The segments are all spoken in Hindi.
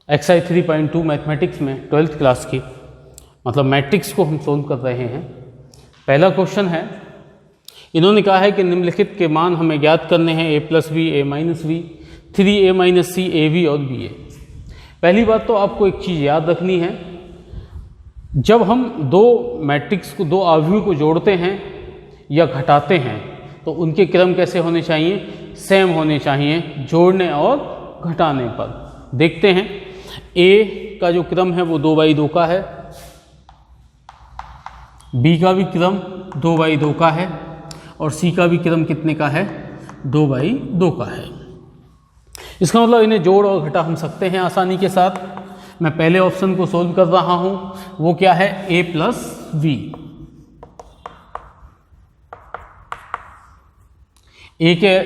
एक्सरसाइज 3.2 मैथमेटिक्स में 12th क्लास की मतलब मैट्रिक्स को हम सोल्व कर रहे हैं। पहला क्वेश्चन है, इन्होंने कहा है कि निम्नलिखित के मान हमें ज्ञात करने हैं, a plus b, a minus b, 3a minus c, a b और बी ए। पहली बात तो आपको एक चीज़ याद रखनी है, जब हम दो मैट्रिक्स को, दो अवयवों को जोड़ते हैं या घटाते हैं तो उनके क्रम कैसे होने चाहिए, सेम होने चाहिए जोड़ने और घटाने पर। देखते हैं, ए का जो क्रम है वो 2/2 का है, बी का भी क्रम 2/2 का है और सी का भी क्रम कितने का है, 2/2 का है। इसका मतलब इन्हें जोड़ और घटा हम सकते हैं आसानी के साथ। मैं पहले ऑप्शन को सोल्व कर रहा हूं, वो क्या है, a प्लस बी। ए के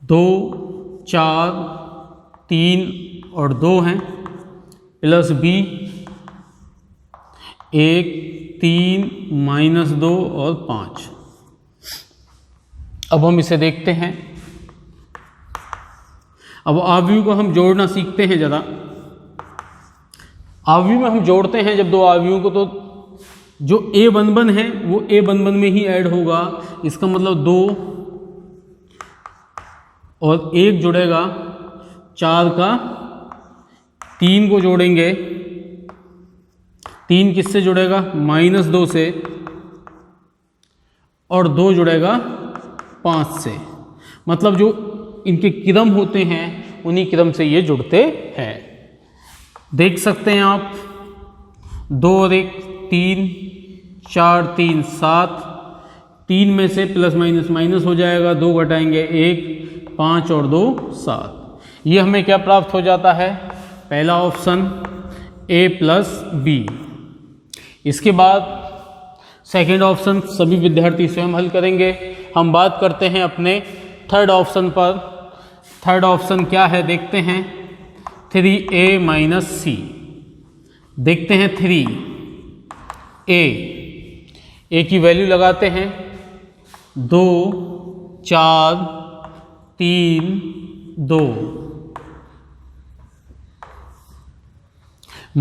2, 4, 3 और 2 हैं, प्लस बी 1, 3, -2 और 5। अब हम इसे देखते हैं। अब अवयव को हम जोड़ना सीखते हैं ज़रा। अवयव में हम जोड़ते हैं जब दो अवयवों को, तो जो a11 है वो a11 में ही ऐड होगा। इसका मतलब 2 और 1 जुड़ेगा 4 का, 3 को जोड़ेंगे, 3 किससे जुड़ेगा, -2 से, और 2 जुड़ेगा 5 से। मतलब जो इनके क्रम होते हैं उन्हीं क्रम से ये जुड़ते हैं। देख सकते हैं आप, 2 और 1 3, 4 3 7, 3 में से प्लस माइनस माइनस हो जाएगा, 2 घटाएंगे 1, 5 और 2 7। ये हमें क्या प्राप्त हो जाता है, पहला ऑप्शन a प्लस बी। इसके बाद सेकेंड ऑप्शन सभी विद्यार्थी स्वयं हल करेंगे। हम बात करते हैं अपने थर्ड ऑप्शन पर। थर्ड ऑप्शन क्या है देखते हैं, 3a माइनस सी। देखते हैं 3a की वैल्यू लगाते हैं, 2, 4, 3, 2,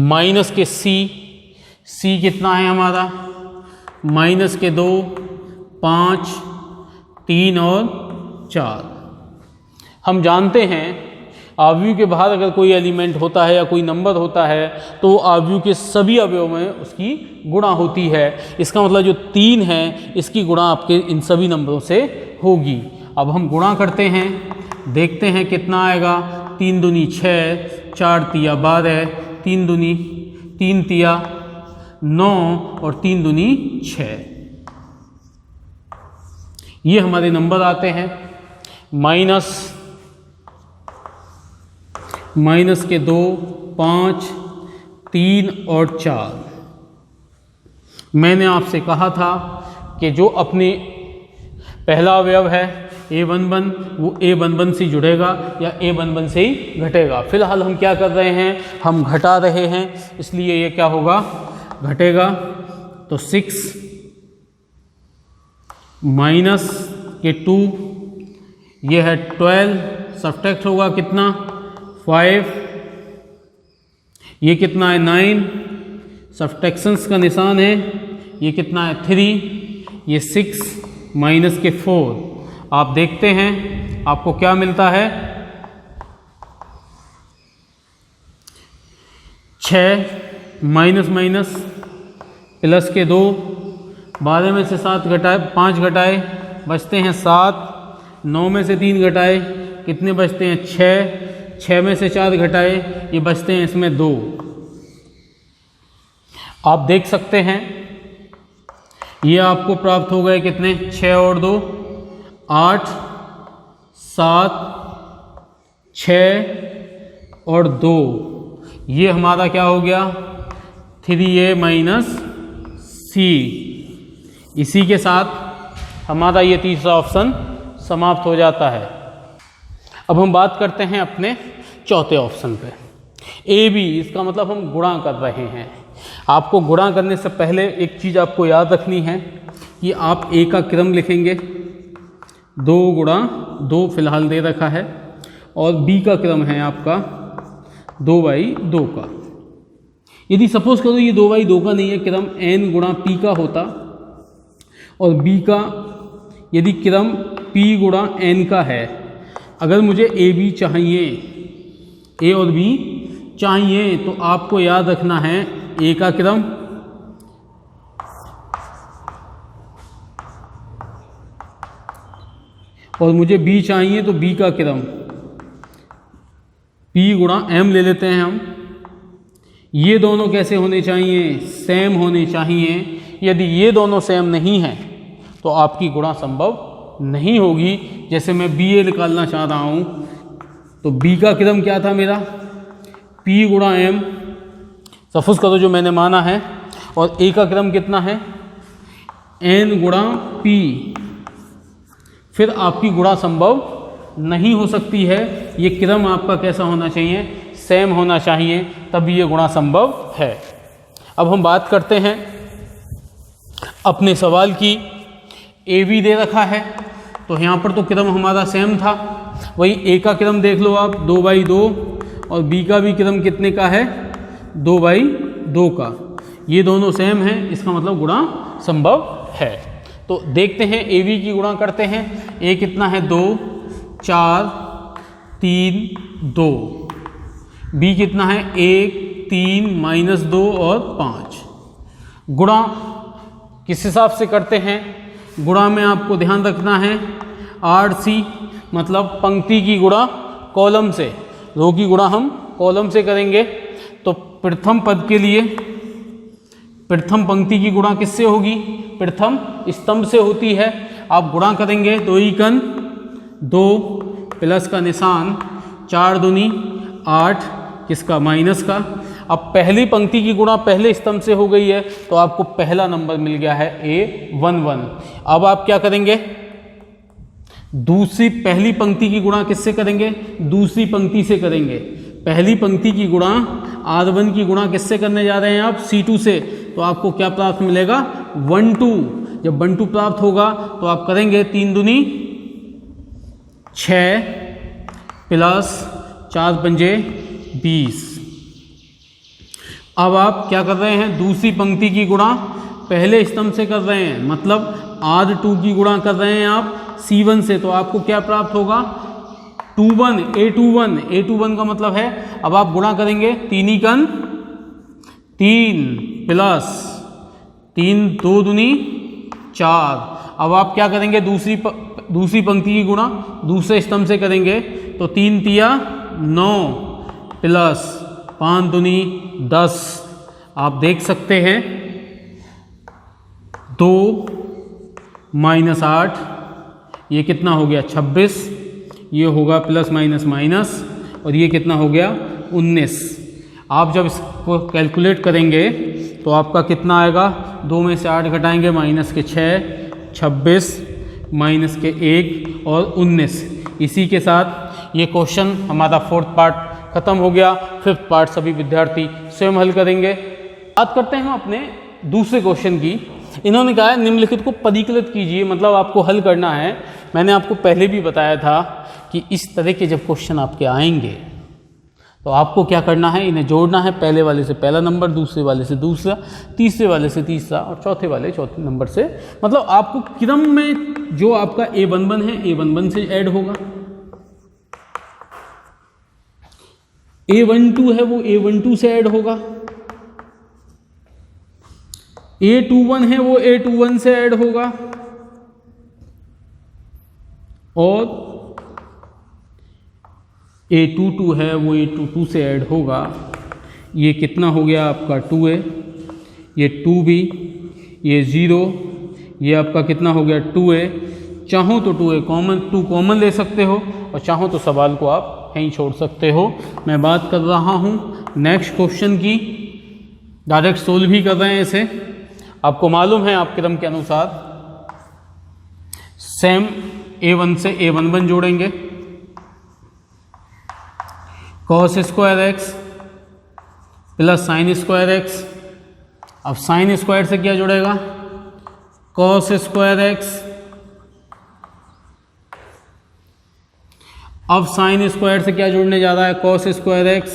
माइनस के सी कितना है हमारा, -2, 5, 3 और 4। हम जानते हैं अवयव के बाहर अगर कोई एलिमेंट होता है या कोई नंबर होता है तो अवयव के सभी अवयवों में उसकी गुणा होती है। इसका मतलब जो 3 है इसकी गुणा आपके इन सभी नंबरों से होगी। अब हम गुणा करते हैं, देखते हैं कितना आएगा, 3 दूनी 6, 4 तिया 12, 3 दूनी 3 तिया 9 और 3 दूनी 6। ये हमारे नंबर आते हैं। माइनस के 2, 5, 3 और 4। मैंने आपसे कहा था कि जो अपने पहला अवयव है a11 वो a11 से जुड़ेगा या a11 से ही घटेगा। फिलहाल हम क्या कर रहे हैं, हम घटा रहे हैं, इसलिए ये क्या होगा, घटेगा। तो 6 माइनस के 2, ये है 12, सब्ट्रैक्ट होगा कितना, 5, ये कितना है 9, सब्ट्रैक्शंस का निशान है, ये कितना है 3, ये 6 माइनस के 4। आप देखते हैं आपको क्या मिलता है, 6 माइनस माइनस प्लस के 2, 12 में से 7 घटाए, 5 घटाए बचते हैं 7, 9 में से 3 घटाए कितने बचते हैं 6, 6 में से 4 घटाए ये बचते हैं इसमें 2। आप देख सकते हैं ये आपको प्राप्त हो गए कितने, 6 और 2 8, 7, 6 और 2। ये हमारा क्या हो गया, 3a माइनस सी। इसी के साथ हमारा ये तीसरा ऑप्शन समाप्त हो जाता है। अब हम बात करते हैं अपने चौथे ऑप्शन पे, ए बी। इसका मतलब हम गुणा कर रहे हैं। आपको गुणा करने से पहले एक चीज़ आपको याद रखनी है कि आप ए का क्रम लिखेंगे, 2 गुणा 2 फिलहाल दे रखा है, और बी का क्रम है आपका 2/2 का। यदि सपोज करो ये 2/2 का नहीं है, क्रम n गुणा p का होता, और b का यदि क्रम p गुणा n का है, अगर मुझे a b चाहिए, a और b चाहिए, तो आपको याद रखना है a का क्रम और मुझे b चाहिए तो b का क्रम p गुणा m ले लेते हैं हम। ये दोनों कैसे होने चाहिए? सेम होने चाहिए। यदि ये दोनों सेम नहीं हैं तो आपकी गुणा संभव नहीं होगी। जैसे मैं बी ए निकालना चाह रहा हूँ, तो b का क्रम क्या था मेरा? p गुणा m, सपोज करो जो मैंने माना है, और a का क्रम कितना है? n गुणा p। फिर आपकी गुणा संभव नहीं हो सकती है। ये क्रम आपका कैसा होना चाहिए? सेम होना चाहिए, तभी ये गुणा संभव है। अब हम बात करते हैं अपने सवाल की। ए बी दे रखा है, तो यहाँ पर तो क्रम हमारा सेम था। वही ए का क्रम देख लो आप 2/2, और बी का भी क्रम कितने का है? 2/2 का। ये दोनों सेम हैं, इसका मतलब गुणा संभव है। तो देखते हैं ए बी की गुणा करते हैं। ए कितना है? 2, 4, 3, 2। बी कितना है? 1, 3, -2 और 5। गुणा किस हिसाब से करते हैं? गुणा में आपको ध्यान रखना है RC, मतलब पंक्ति की गुणा कॉलम से। रो की गुणा हम कॉलम से करेंगे। तो प्रथम पद के लिए प्रथम पंक्ति की गुणा किससे होगी? प्रथम स्तंभ से होती है। आप गुणा करेंगे 2 एकन 2 प्लस का निशान 4 दूनी 8, किसका? माइनस का। अब पहली पंक्ति की गुणा पहले स्तंभ से हो गई है, तो आपको पहला नंबर मिल गया है A11। अब आप क्या करेंगे? पहली पंक्ति की गुणा किससे करेंगे? दूसरी पंक्ति से करेंगे। पहली पंक्ति की गुणा R1 की गुणा किससे करने जा रहे हैं आप? C2 से। तो आपको क्या प्राप्त मिलेगा? 1 2। जब 1 2 प्राप्त होगा तो आप करेंगे 3 दूनी 6 प्लस 4 पंजे 20। अब आप क्या कर रहे हैं? दूसरी पंक्ति की गुणा पहले स्तंभ से कर रहे हैं, मतलब R2 की गुणा कर रहे हैं आप C1 से। तो आपको क्या प्राप्त होगा? 21 A21। A21 का मतलब है, अब आप गुणा करेंगे 3 एकन 3 प्लस 3 2 दूनी 4। अब आप क्या करेंगे? दूसरी पंक्ति की गुणा दूसरे स्तंभ से करेंगे, तो 3 तिया 9 प्लस 5 दूनी 10। आप देख सकते हैं 2 - 8, ये कितना हो गया? 26। ये होगा प्लस माइनस माइनस, और ये कितना हो गया? 19। आप जब इसको कैलकुलेट करेंगे तो आपका कितना आएगा? 2 में से 8 घटाएंगे, माइनस के 6, 26 माइनस के 1 और 19। इसी के साथ ये क्वेश्चन हमारा 4th पार्ट खत्म हो गया। 5th पार्ट सभी विद्यार्थी स्वयं हल करेंगे। बात करते हैं अपने दूसरे क्वेश्चन की। इन्होंने कहा है निम्नलिखित को परिकलित कीजिए, मतलब आपको हल करना है। मैंने आपको पहले भी बताया था कि इस तरह के जब क्वेश्चन आपके आएंगे तो आपको क्या करना है? इन्हें जोड़ना है। पहले वाले से पहला नंबर, दूसरे वाले से दूसरा, तीसरे वाले से तीसरा, और चौथे वाले चौथे नंबर से। मतलब आपको क्रम में जो आपका A11 है A11 से ऐड होगा, A12 है वो A12 से ऐड होगा, A21 है वो A21 से ऐड होगा, और A22 है वो A22 से ऐड होगा। ये कितना हो गया आपका? 2A, ये 2B, ये 0, ये आपका कितना हो गया? 2A। चाहो तो 2A कॉमन ले सकते हो, और चाहो तो सवाल को आप कहीं छोड़ सकते हो। मैं बात कर रहा हूँ नेक्स्ट क्वेश्चन की। डायरेक्ट सोल्व भी कर रहे हैं इसे। आपको मालूम है आप क्रम के अनुसार सेम A1 से A11 जोड़ेंगे। cos square x plus sine square x। अब साइन स्क्वायर से क्या जुड़ेगा? cos square x। अब साइन स्क्वायर से क्या जुड़ने जा रहा है? cos square x।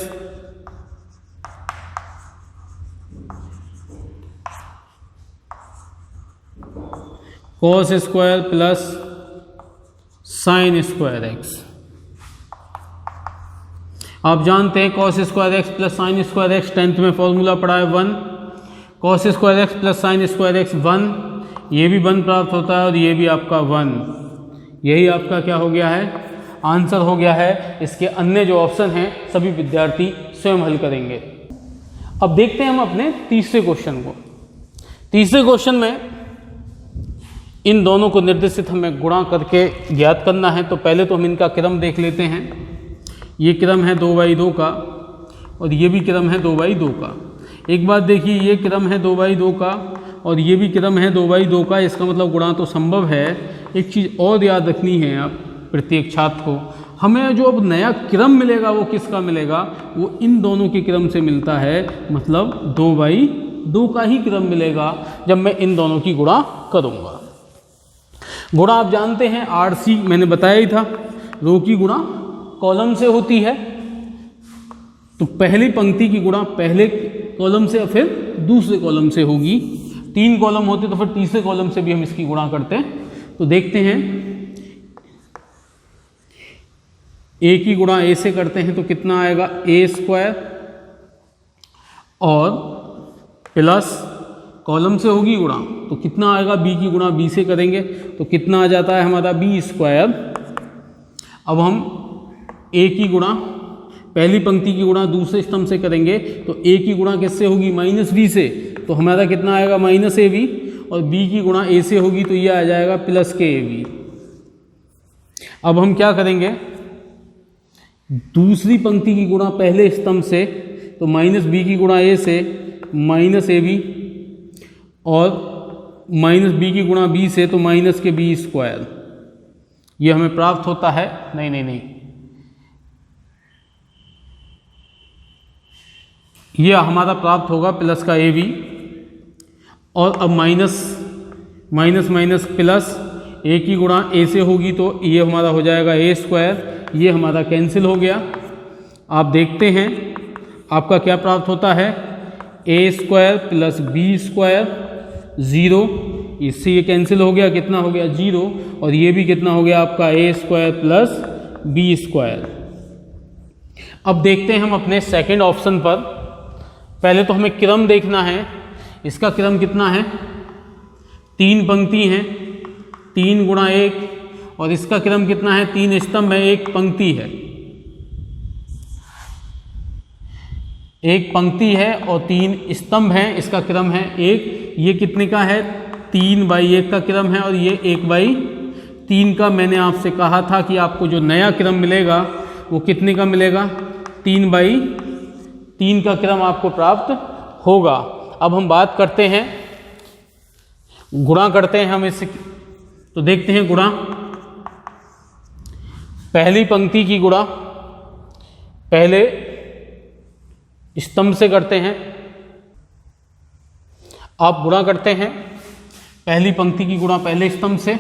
Cos square plus sine square x. आप जानते हैं cos square x plus sine square x, 10th में फॉर्मूला पढ़ा है 1। Cos square x plus sine square x 1, ये भी 1 प्राप्त होता है और ये भी आपका 1। यही आपका क्या हो गया है, आंसर हो गया है। इसके अन्य जो ऑप्शन हैं सभी विद्यार्थी स्वयं हल करेंगे। अब देखते हैं हम अपने तीसरे क्वेश्चन को। तीसरे क्वेश्चन में इन दोनों को निर्देशित हमें गुणा करके ज्ञात करना है। तो पहले तो हम इनका क्रम देख लेते हैं। ये क्रम है 2/2 का और ये भी क्रम है 2/2 का। एक बात देखिए, ये क्रम है 2/2 का और ये भी क्रम है 2/2 का, इसका मतलब गुणा तो संभव है। एक चीज़ और याद रखनी है आप प्रत्येक छात्र को, हमें जो अब नया क्रम मिलेगा वो किसका मिलेगा, वो इन दोनों के क्रम से मिलता है, मतलब 2/2 का ही क्रम मिलेगा जब मैं इन दोनों की गुणा करूँगा। गुणा आप जानते हैं RC मैंने बताया ही था, रो की गुणा कॉलम से होती है। तो पहली पंक्ति की गुणा पहले कॉलम से फिर दूसरे कॉलम से होगी। 3 कॉलम होते तो फिर तीसरे कॉलम से भी हम इसकी गुणा करते हैं। तो देखते हैं, A की गुणा A से करते हैं तो कितना आएगा, A² और प्लस कॉलम से होगी गुणा तो कितना आएगा, B की गुणा B से करेंगे तो कितना आ जाता है हमारा B²। अब हम A की गुणा पहली पंक्ति की गुणा दूसरे स्तंभ से करेंगे तो A की गुणा किससे होगी, -B से, तो हमारा कितना आएगा -AB, और B की गुणा A से होगी तो ये आ जाएगा +KB। अब हम क्या करेंगे, दूसरी पंक्ति की गुणा पहले स्तंभ से तो -B की गुणा A से -AB और -B की गुणा B से तो -KB²। ये हमें प्राप्त होता है, नहीं, ये हमारा प्राप्त होगा प्लस का AB, और अब माइनस प्लस A की गुणा A से होगी तो ये हमारा हो जाएगा A²। ये हमारा कैंसिल हो गया। आप देखते हैं आपका क्या प्राप्त होता है, A² प्लस B² 0, इससे ये कैंसिल हो गया, कितना हो गया 0, और ये भी कितना हो गया आपका A² प्लस B²। अब देखते हैं हम अपने सेकंड ऑप्शन पर। पहले तो हमें क्रम देखना है, इसका क्रम कितना है, 3 पंक्ति हैं, 3 × 1, और इसका क्रम कितना है, 3 स्तंभ है, 1 पंक्ति है, 1 पंक्ति है और 3 स्तंभ हैं, इसका क्रम है 1। ये कितने का है, 3/1 का क्रम है और ये 1/3 का। मैंने आपसे कहा था कि आपको जो नया क्रम मिलेगा वो कितने का मिलेगा, 3/3 का क्रम आपको प्राप्त होगा। अब हम बात करते हैं, गुणा करते हैं हम इससे, तो देखते हैं गुणा। पहली पंक्ति की गुणा पहले स्तंभ से करते हैं। आप गुणा करते हैं पहली पंक्ति की गुणा पहले स्तंभ से,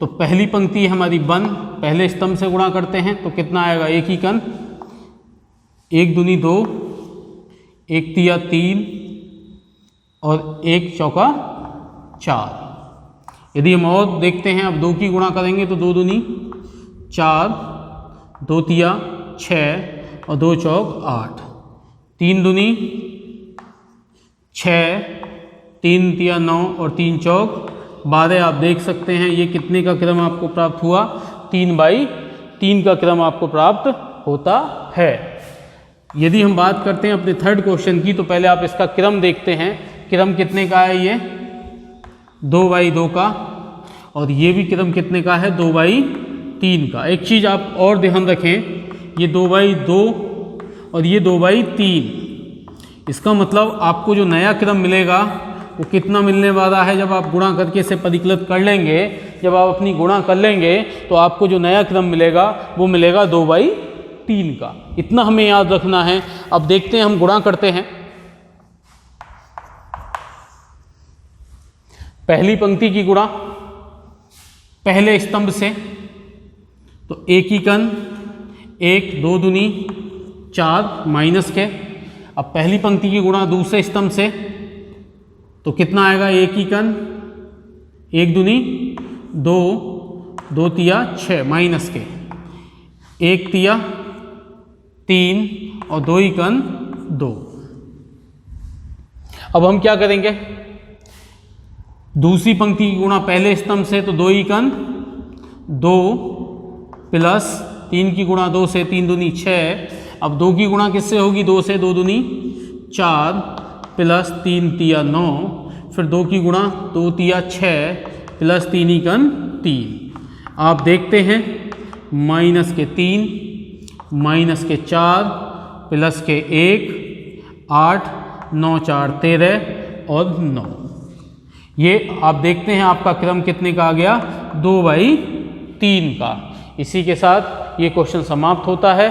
तो पहली पंक्ति हमारी 1, पहले स्तंभ से गुणा करते हैं तो कितना आएगा, 1 ही कन, 1 दूनी 2, 1 तिया 3 और 1 चौका 4। यदि हम और देखते हैं, अब 2 की गुणा करेंगे तो 2 दूनी 4, 2 तिया 6 और 2 चौक 8, 3 दूनी 6, 3 तिया 9 और 3 चौक 12। आप देख सकते हैं ये कितने का क्रम आपको प्राप्त हुआ, 3/3 का क्रम आपको प्राप्त होता है। यदि हम बात करते हैं अपने थर्ड क्वेश्चन की, तो पहले आप इसका क्रम देखते हैं। क्रम कितने का है, ये 2/2 का, और ये भी क्रम कितने का है, 2/3 का। एक चीज़ आप और ध्यान रखें, ये 2/2 और ये 2/3, इसका मतलब आपको जो नया क्रम मिलेगा वो कितना मिलने वाला है, जब आप गुणा करके इसे परिकलित कर लेंगे, जब आप अपनी गुणा कर लेंगे तो आपको जो नया क्रम मिलेगा वो मिलेगा 2/3 का। इतना हमें याद रखना है। अब देखते हैं हम गुणा करते हैं। पहली पंक्ति की गुणा पहले स्तंभ से, तो 1 ही कन, 1 2 दूनी 4 माइनस के। अब पहली पंक्ति की गुणा दूसरे स्तंभ से, तो कितना आएगा, 1 ही कन, 1 दूनी 2 2 तिया 6 माइनस के 1 तिया 3 और 2 एकन 2। अब हम क्या करेंगे, दूसरी पंक्ति की गुणा पहले स्तंभ से, तो 2 एकन 2 प्लस 3 की गुणा 2 से, 3 दूनी 6। अब 2 की गुणा किससे होगी, 2 से, 2 दूनी 4 प्लस 3 तिया 9, फिर 2 की गुणा 2 तिया 6 प्लस 3 एकन 3। आप देखते हैं माइनस के 3 माइनस के 4 प्लस के 1 8 9 4 13 और 9। ये आप देखते हैं आपका क्रम कितने का आ गया, 2/3 का। इसी के साथ ये क्वेश्चन समाप्त होता है।